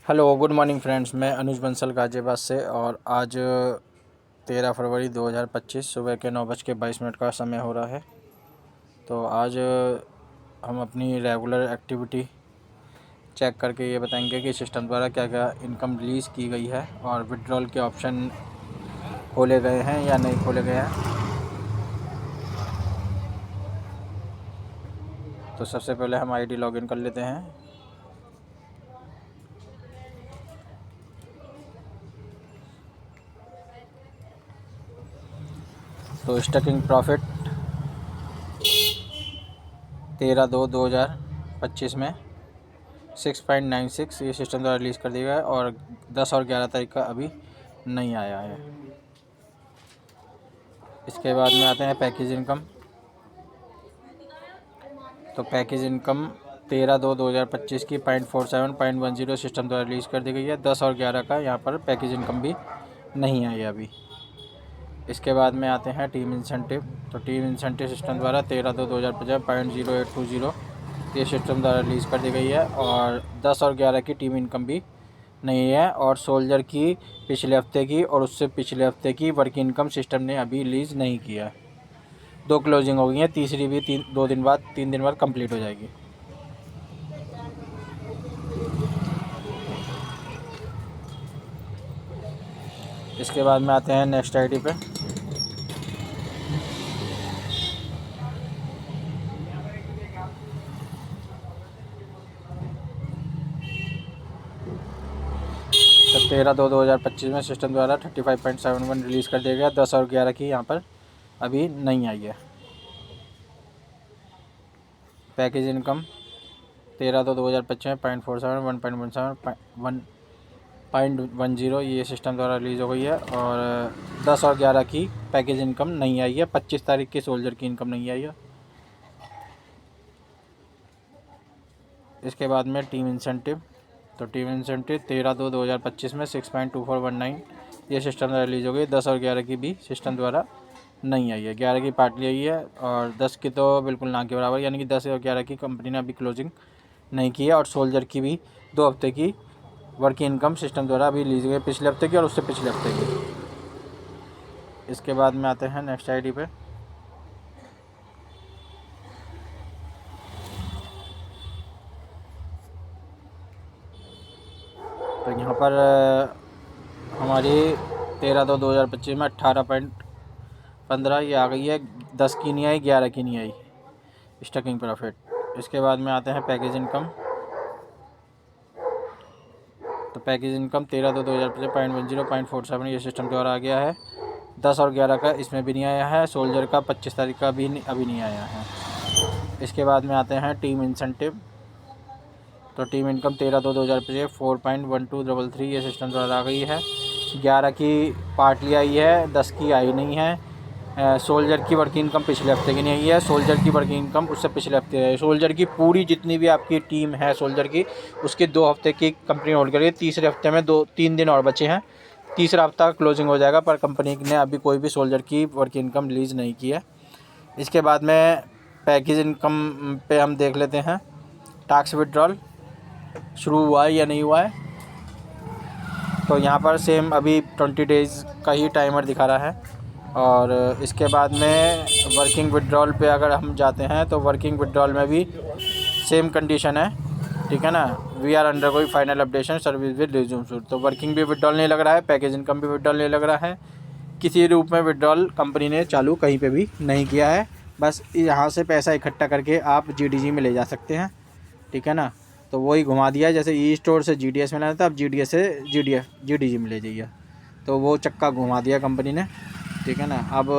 Hello good morning friends. मैं अनुज बंसल गाजियाबाद से और आज 13 फरवरी 2025 सुबह के 9:22 का समय हो रहा है। तो आज हम अपनी रेगुलर एक्टिविटी चेक करके ये बताएंगे कि सिस्टम द्वारा क्या क्या इनकम रिलीज़ की गई है और विड्रॉल के ऑप्शन खोले गए हैं या नहीं खोले गए हैं। तो सबसे पहले हम आईडी लॉगिन कर लेते हैं। तो स्टकिंग प्रॉफिट 13/2/2025 में 6.96 ये सिस्टम द्वारा रिलीज़ कर दिया गया है और 10 और 11 तारीख का अभी नहीं आया है। इसके बाद में आते हैं पैकेज इनकम। तो पैकेज इनकम 13/2/2025 की 0.47.10 सिस्टम द्वारा रिलीज़ कर दी गई है। 10 और 11 का यहाँ पर पैकेज इनकम भी नहीं आई है अभी। इसके बाद में आते हैं टीम इंसेंटिव। तो टीम इंसेंटिव सिस्टम द्वारा 13/2/2050 0.0820 ये सिस्टम द्वारा रिलीज़ कर दी गई है और 10 और 11 की टीम इनकम भी नहीं है। और सोल्जर की पिछले हफ्ते की और उससे पिछले हफ्ते की वर्क इनकम सिस्टम ने अभी रिलीज़ नहीं किया। 2 क्लोजिंग हो गई हैं, तीसरी भी 3 दिन बाद कंप्लीट हो जाएगी। इसके बाद में आते हैं नेक्स्ट आईडी पे। तो 13/2/2025 में सिस्टम द्वारा 35.71 रिलीज़ कर दिया गया। 10 और 11 की यहाँ पर अभी नहीं आई है। पैकेज इनकम 13/2/2025 में 0.47 1.17 1.10 ये सिस्टम द्वारा रिलीज़ हो गई है और 10 और 11 की पैकेज इनकम नहीं आई है। 25 तारीख की सोल्जर की इनकम नहीं आई है। इसके बाद में टीम इंसेंटिव। तो टीम इंसेंटिव 13/2/2025 में 6.2419 ये सिस्टम द्वारा रिलीज़ हो गई। 10 और 11 की भी सिस्टम द्वारा नहीं आई है। 11 की पार्टली आई है और 10 की तो बिल्कुल ना के बराबर, यानी कि 10 और 11 की कंपनी ने अभी क्लोजिंग नहीं की है। और सोल्जर की भी 2 हफ्ते की वर्क इनकम सिस्टम द्वारा अभी रिलीज़ हुई है, पिछले हफ्ते की और उससे पिछले हफ्ते की। इसके बाद में आते हैं नेक्स्ट आईडी पे। तो यहाँ पर हमारी 13/2/2025 में 18.15 ये आ गई है। 10 की नहीं आई, 11 की नहीं आई स्टकिंग प्रॉफिट। इसके बाद में आते हैं पैकेज इनकम। तो पैकेज इनकम 13/2/2025 0.47 ये सिस्टम द्वारा आ गया है। 10 और 11 का इसमें भी नहीं आया है। सोल्जर का 25 तारीख का भी अभी नहीं आया है। इसके बाद में आते हैं टीम इंसेंटिव। तो टीम इनकम 13/2/2025 4.1233 ये सिस्टम द्वारा आ गई है। 11 की पार्टली आई है, 10 की आई नहीं है। सोल्जर की वर्किंग इनकम पिछले हफ्ते की नहीं आई है। सोल्जर की वर्किंग इनकम उससे पिछले हफ्ते है। सोल्जर की पूरी जितनी भी आपकी टीम है सोल्जर की, उसकी 2 हफ्ते की कंपनी होल्ड करिए। तीसरे हफ्ते में 3 दिन और बचे हैं। तीसरा हफ्ता क्लोजिंग हो जाएगा, पर कंपनी ने अभी कोई भी सोल्जर की वर्किंग इनकम रिलीज़ नहीं की है। इसके बाद में पैकेज इनकम पे हम देख लेते हैं टैक्स विड्रॉल शुरू हुआ है या नहीं हुआ है। तो यहाँ पर सेम अभी 20 डेज़ का ही टाइमर दिखा रहा है। और इसके बाद में वर्किंग विड्रॉल पे अगर हम जाते हैं तो वर्किंग विड्रॉल में भी सेम कंडीशन है, ठीक है ना। वी आर अंडर कोई final updation service with resume suit. तो वर्किंग भी विड्रॉल नहीं लग रहा है, पैकेज इनकम भी विड्रॉल नहीं लग रहा है। किसी रूप में विड्रॉल कंपनी ने चालू कहीं पे भी नहीं किया है। बस यहाँ से पैसा इकट्ठा करके आप जीडीजी में ले जा सकते हैं, ठीक है ना। तो वही घुमा दिया है, जैसे ई स्टोर से जीडीएस में लाना था, अब जीडीएस से जीडीजी में ले जाइए। तो वो चक्का घुमा दिया कंपनी ने, ठीक है ना। अब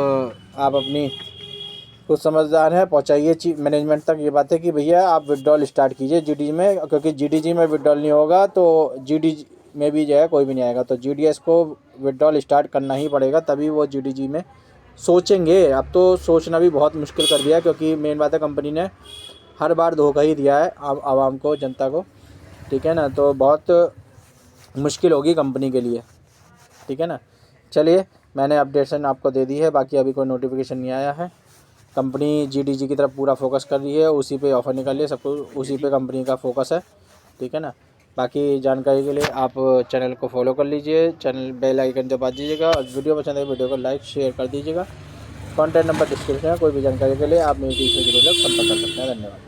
आप अपनी कुछ समझदार हैं, पहुंचाइए मैनेजमेंट तक ये बात है कि भैया आप विड्रॉल स्टार्ट कीजिए जीडीजी में, क्योंकि जीडीजी में विड्रॉल नहीं होगा तो जीडीजी में भी जो है कोई भी नहीं आएगा। तो जीडीएस को विड्रॉल स्टार्ट करना ही पड़ेगा, तभी वो जीडीजी में सोचेंगे। अब तो सोचना भी बहुत मुश्किल कर दिया, क्योंकि मेन बात है कंपनी ने हर बार धोखा ही दिया है आवाम को, जनता को, ठीक है ना। तो बहुत मुश्किल होगी कंपनी के लिए, ठीक है ना। चलिए, मैंने अपडेशन आपको दे दी है, बाकी अभी कोई नोटिफिकेशन नहीं आया है। कंपनी जीडीजी की तरफ पूरा फोकस कर रही है, उसी पे ऑफ़र निकालिए, सबको उसी पे कंपनी का फोकस है, ठीक है ना। बाकी जानकारी के लिए आप चैनल को फॉलो कर लीजिए, चैनल बेल आइकन दबा दीजिएगा और वीडियो पसंद है वीडियो को लाइक शेयर कर दीजिएगा। कॉन्टैक्ट नंबर डिस्क्रिप्शन है, कोई भी जानकारी के लिए आप मेरी टीम से जुड़कर संपर्क कर सकते हैं। धन्यवाद।